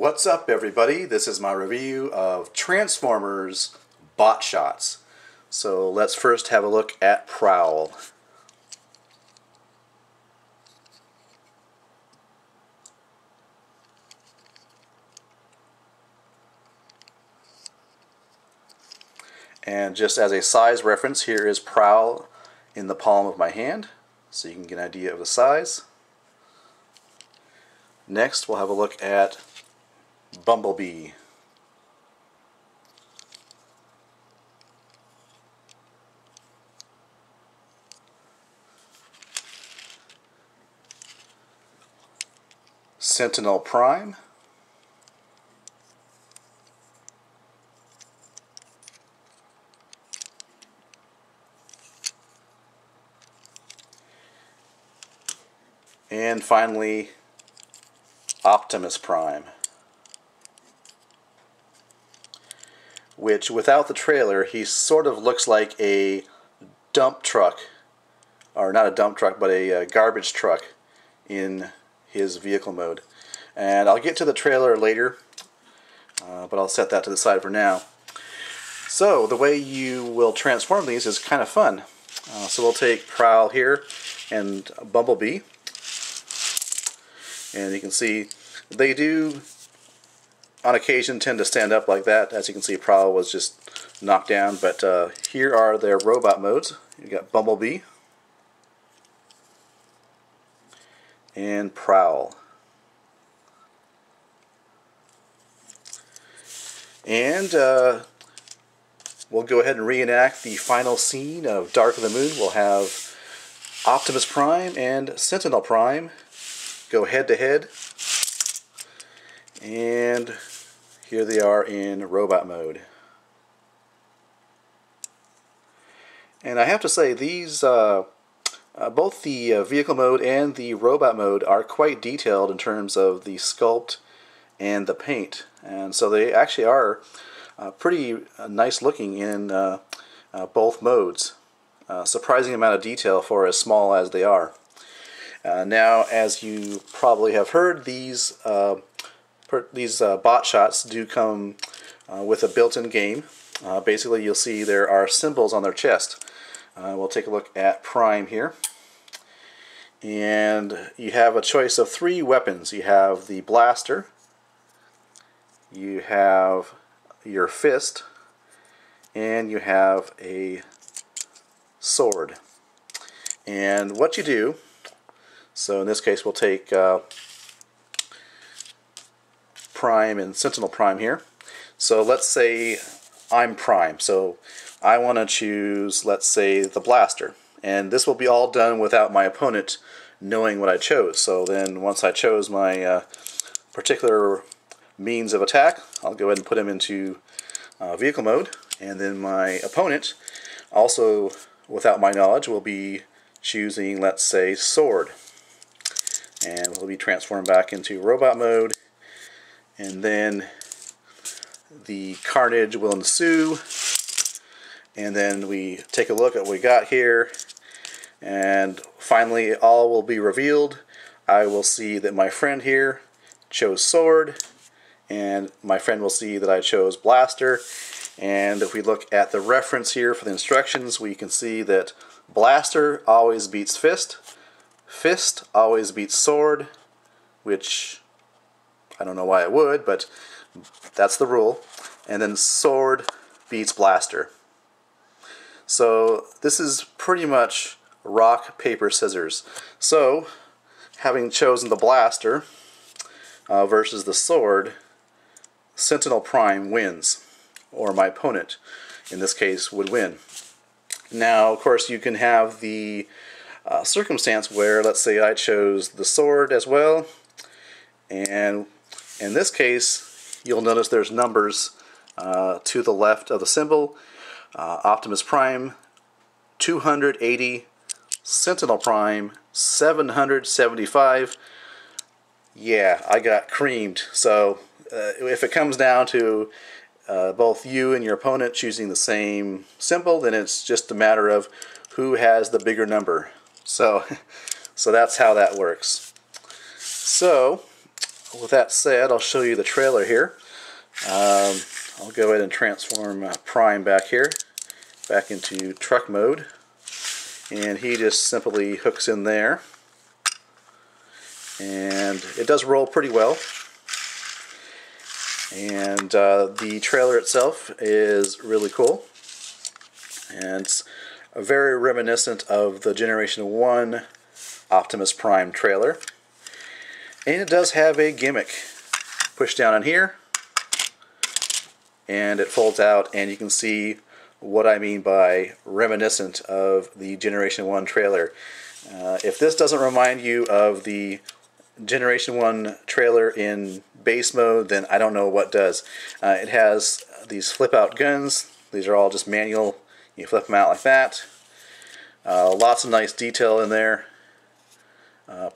What's up, everybody? This is my review of Transformers Bot Shots. So let's first have a look at Prowl. And just as a size reference, here is Prowl in the palm of my hand, so you can get an idea of the size. Next, we'll have a look at Bumblebee. Sentinel Prime. And finally, Optimus Prime, which without the trailer, he sort of looks like a dump truck, or not a dump truck, but a garbage truck in his vehicle mode. And I'll get to the trailer later, but I'll set that to the side for now. So the way you will transform these is kind of fun. So we'll take Prowl here and Bumblebee. And you can see they do, on occasion, tend to stand up like that. As you can see, Prowl was just knocked down. But here are their robot modes. You got Bumblebee and Prowl. And we'll go ahead and reenact the final scene of Dark of the Moon. We'll have Optimus Prime and Sentinel Prime go head to head, and here they are in robot mode. And I have to say, these both the vehicle mode and the robot mode are quite detailed in terms of the sculpt and the paint, and so they actually are pretty nice looking in both modes. Surprising amount of detail for as small as they are. Now, as you probably have heard, these bot shots do come with a built-in game. Basically, you'll see there are symbols on their chest. We'll take a look at Prime here. And you have a choice of 3 weapons. You have the blaster, you have your fist, and you have a sword. And what you do, so in this case we'll take Prime and Sentinel Prime here. So let's say I'm Prime, so I want to choose, let's say, the blaster. And this will be all done without my opponent knowing what I chose. So then once I chose my particular means of attack, I'll go ahead and put him into vehicle mode. And then my opponent, also without my knowledge, will be choosing, let's say, sword. And we'll be transformed back into robot mode, and then the carnage will ensue, and then we take a look at what we got here, and finally all will be revealed. I will see that my friend here chose sword, and my friend will see that I chose blaster. And if we look at the reference here for the instructions, we can see that blaster always beats fist, fist always beats sword, which I don't know why it would, but that's the rule. And then sword beats blaster. So this is pretty much rock, paper, scissors. So having chosen the blaster versus the sword, Sentinel Prime wins, or my opponent in this case would win. Now, of course, you can have the circumstance where, let's say, I chose the sword as well, and in this case you'll notice there's numbers to the left of the symbol. Optimus Prime 280, Sentinel Prime 775. Yeah, I got creamed. So if it comes down to both you and your opponent choosing the same symbol, then it's just a matter of who has the bigger number. So that's how that works. So with that said, I'll show you the trailer here. I'll go ahead and transform Prime back here, back into truck mode. And he just simply hooks in there. And it does roll pretty well. And the trailer itself is really cool. And it's very reminiscent of the Generation 1 Optimus Prime trailer. And it does have a gimmick. Push down on here, and it folds out, and you can see what I mean by reminiscent of the Generation 1 trailer. If this doesn't remind you of the Generation 1 trailer in base mode, then I don't know what does. It has these flip-out guns. These are all just manual. You flip them out like that. Lots of nice detail in there.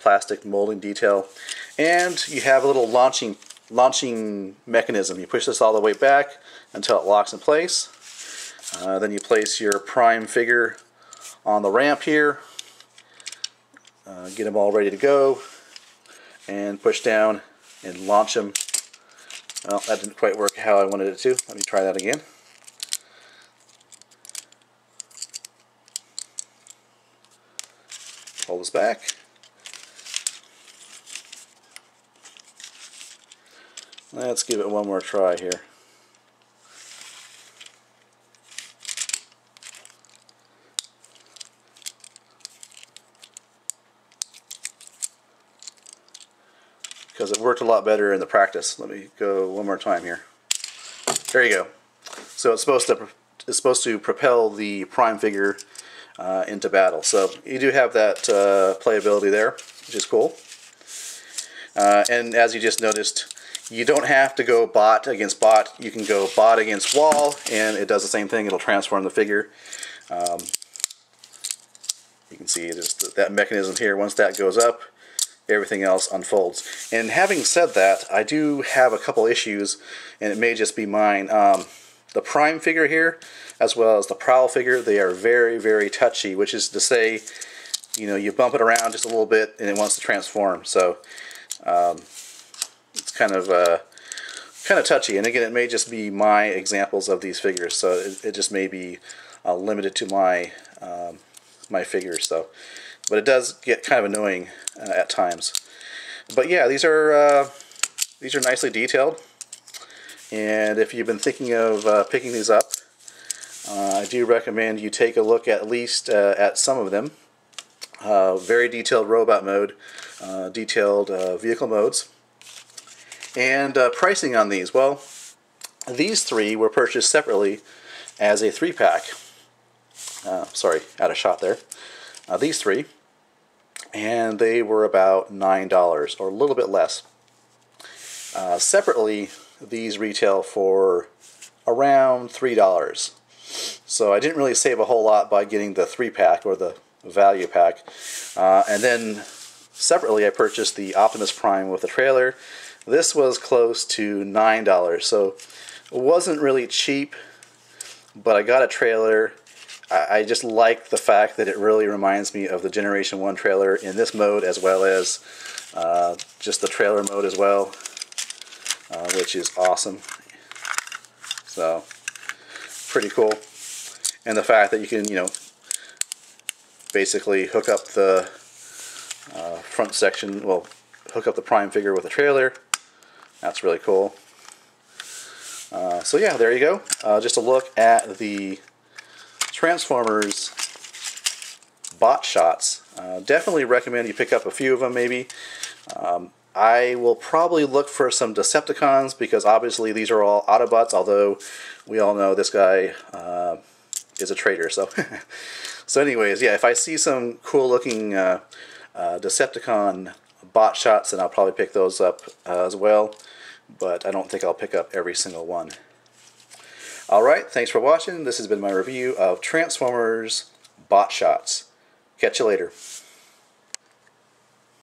Plastic molding detail. And you have a little launching mechanism. You push this all the way back until it locks in place. Then you place your Prime figure on the ramp here. Get them all ready to go. And push down and launch them. Well, that didn't quite work how I wanted it to. Let me try that again. Pull this back. Let's give it one more try here. Because it worked a lot better in the practice. Let me go one more time here. There you go. So it's supposed to propel the Prime figure into battle. So you do have that playability there, which is cool. And as you just noticed, you don't have to go bot against bot. You can go bot against wall, and it does the same thing. It'll transform the figure. You can see just that mechanism here. Once that goes up, everything else unfolds. And having said that, I do have a couple issues, and it may just be mine. The Prime figure here, as well as the Prowl figure, they are very, very touchy, which is to say, you know, you bump it around just a little bit and it wants to transform. So it's kind of touchy. And again, it may just be my examples of these figures, so it just may be limited to my my figures. So, but it does get kind of annoying at times. But yeah, these are nicely detailed. And if you've been thinking of picking these up, I do recommend you take a look at least at some of them. Very detailed robot mode, detailed vehicle modes. And pricing on these, well, these three were purchased separately as a 3-pack. Sorry, out of shot there. These three, and they were about $9 or a little bit less. Separately, these retail for around $3. So I didn't really save a whole lot by getting the 3-pack or the value pack. And then separately I purchased the Optimus Prime with the trailer. This was close to $9, so it wasn't really cheap, but I got a trailer. I just like the fact that it really reminds me of the Generation 1 trailer in this mode, as well as just the trailer mode as well, which is awesome. So, pretty cool. And the fact that you can, you know, basically hook up the front section, well, hook up the Prime figure with a trailer. That's really cool. So yeah, there you go. Just a look at the Transformers bot shots. Definitely recommend you pick up a few of them maybe. I will probably look for some Decepticons, because obviously these are all Autobots, although we all know this guy is a traitor. So, so anyways, yeah, if I see some cool looking Decepticon bot shots, then I'll probably pick those up as well. But I don't think I'll pick up every single one. Alright, thanks for watching. This has been my review of Transformers bot shots. Catch you later.